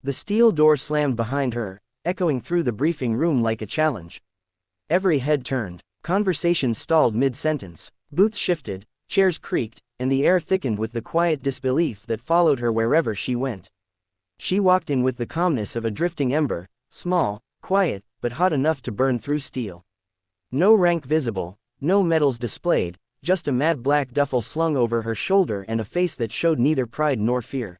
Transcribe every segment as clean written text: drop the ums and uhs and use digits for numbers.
The steel door slammed behind her, echoing through the briefing room like a challenge. Every head turned. Conversations stalled mid-sentence. Booths shifted, chairs creaked, and the air thickened with the quiet disbelief that followed her wherever she went. She walked in with the calmness of a drifting ember, small, quiet, but hot enough to burn through steel. No rank visible, no medals displayed, just a mad black duffel slung over her shoulder and a face that showed neither pride nor fear.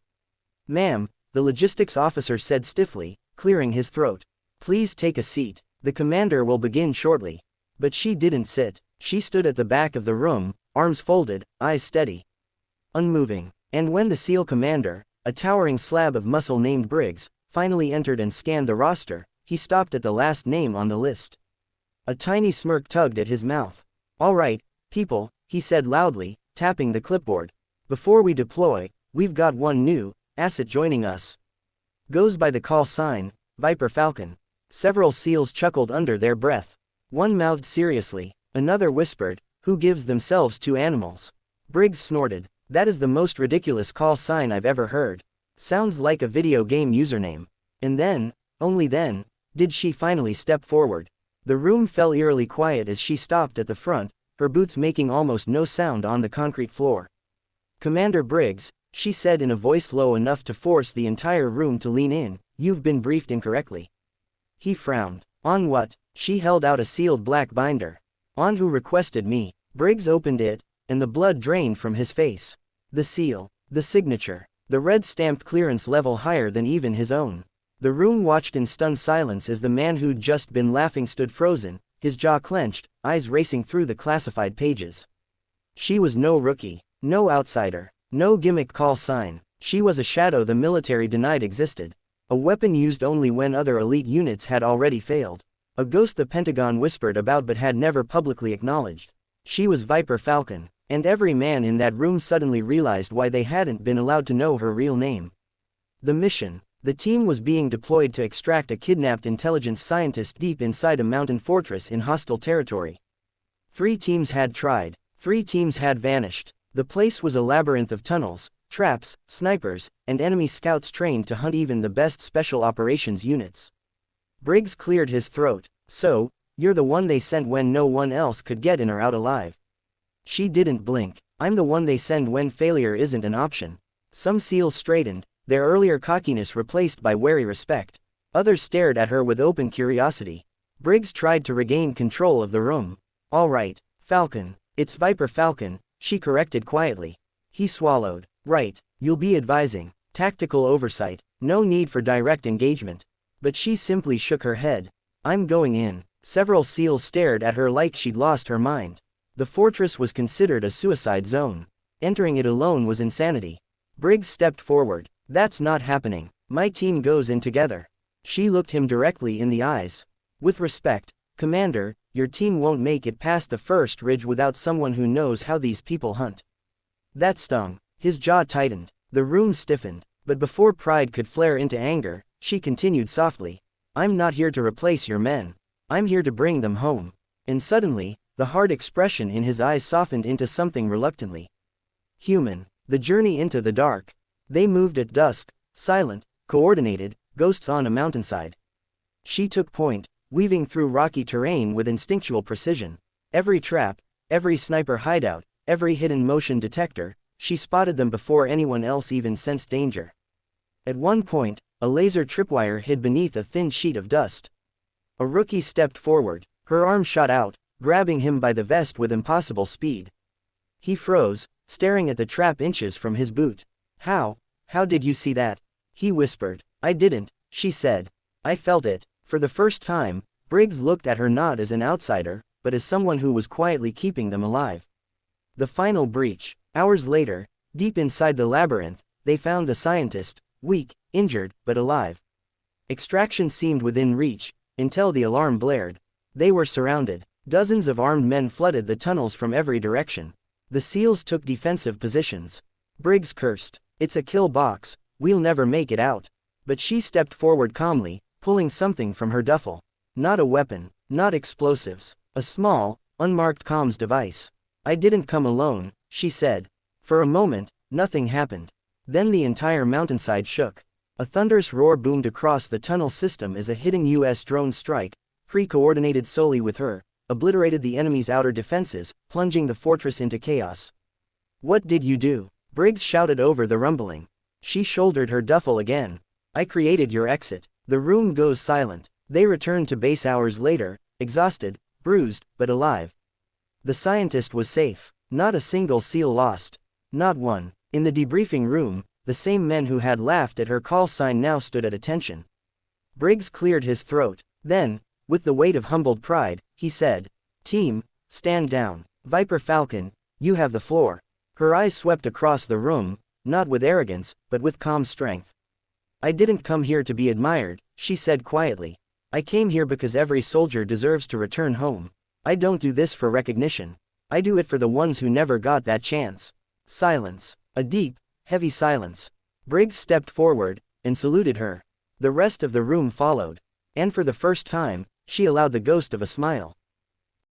"Ma'am," the logistics officer said stiffly, clearing his throat. "Please take a seat. The commander will begin shortly." But she didn't sit. She stood at the back of the room, arms folded, eyes steady. Unmoving. And when the SEAL commander, a towering slab of muscle named Briggs, finally entered and scanned the roster, he stopped at the last name on the list. A tiny smirk tugged at his mouth. "All right, people," he said loudly, tapping the clipboard. "Before we deploy, we've got one new asset joining us. Goes by the call sign, Viper Falcon." Several SEALs chuckled under their breath. One mouthed seriously, another whispered, "Who gives themselves to animals?" Briggs snorted. "That is the most ridiculous call sign I've ever heard. Sounds like a video game username." And then, only then, did she finally step forward. The room fell eerily quiet as she stopped at the front, her boots making almost no sound on the concrete floor. "Commander Briggs," she said in a voice low enough to force the entire room to lean in, "you've been briefed incorrectly." He frowned. "On what?" She held out a sealed black binder. "On who requested me." Briggs opened it, and the blood drained from his face. The seal. The signature. The red stamped clearance level higher than even his own. The room watched in stunned silence as the man who'd just been laughing stood frozen, his jaw clenched, eyes racing through the classified pages. She was no rookie, no outsider, no gimmick call sign. She was a shadow the military denied existed. A weapon used only when other elite units had already failed. A ghost the Pentagon whispered about but had never publicly acknowledged. She was Viper Falcon, and every man in that room suddenly realized why they hadn't been allowed to know her real name. The mission. The team was being deployed to extract a kidnapped intelligence scientist deep inside a mountain fortress in hostile territory. 3 teams had tried. 3 teams had vanished. The place was a labyrinth of tunnels, traps, snipers, and enemy scouts trained to hunt even the best special operations units. Briggs cleared his throat. "So, you're the one they sent when no one else could get in or out alive." She didn't blink. "I'm the one they send when failure isn't an option." Some SEALs straightened, their earlier cockiness replaced by wary respect. Others stared at her with open curiosity. Briggs tried to regain control of the room. "All right, Falcon. It's Viper Falcon," she corrected quietly. He swallowed. "Right, you'll be advising. Tactical oversight. No need for direct engagement." But she simply shook her head. "I'm going in." Several SEALs stared at her like she'd lost her mind. The fortress was considered a suicide zone. Entering it alone was insanity. Briggs stepped forward. "That's not happening. My team goes in together." She looked him directly in the eyes. "With respect, Commander, your team won't make it past the first ridge without someone who knows how these people hunt." That stung. His jaw tightened. The room stiffened. But before pride could flare into anger, she continued softly. "I'm not here to replace your men. I'm here to bring them home." And suddenly, the hard expression in his eyes softened into something reluctantly human. The journey into the dark. They moved at dusk, silent, coordinated, ghosts on a mountainside. She took point, weaving through rocky terrain with instinctual precision. Every trap, every sniper hideout, every hidden motion detector, she spotted them before anyone else even sensed danger. At one point, a laser tripwire hid beneath a thin sheet of dust. A rookie stepped forward, her arm shot out, grabbing him by the vest with impossible speed. He froze, staring at the trap inches from his boot. How did you see that?" He whispered. "I didn't," she said. "I felt it." For the first time, Briggs looked at her not as an outsider, but as someone who was quietly keeping them alive. The final breach. Hours later, deep inside the labyrinth, they found the scientist, weak, injured, but alive. Extraction seemed within reach, until the alarm blared. They were surrounded. Dozens of armed men flooded the tunnels from every direction. The SEALs took defensive positions. Briggs cursed. "It's a kill box, we'll never make it out." But she stepped forward calmly, pulling something from her duffel. Not a weapon, not explosives. A small, unmarked comms device. "I didn't come alone," she said. For a moment, nothing happened. Then the entire mountainside shook. A thunderous roar boomed across the tunnel system as a hidden U.S. drone strike, pre-coordinated solely with her, obliterated the enemy's outer defenses, plunging the fortress into chaos. "What did you do?" Briggs shouted over the rumbling. She shouldered her duffel again. "I created your exit." The room goes silent. They return to base hours later, exhausted, bruised, but alive. The scientist was safe. Not a single SEAL lost. Not one. In the debriefing room, the same men who had laughed at her call sign now stood at attention. Briggs cleared his throat. Then, with the weight of humbled pride, he said, "Team, stand down. Viper Falcon, you have the floor." Her eyes swept across the room, not with arrogance, but with calm strength. "I didn't come here to be admired," she said quietly. "I came here because every soldier deserves to return home. I don't do this for recognition. I do it for the ones who never got that chance." Silence. A deep, heavy silence. Briggs stepped forward, and saluted her. The rest of the room followed. And for the first time, she allowed the ghost of a smile.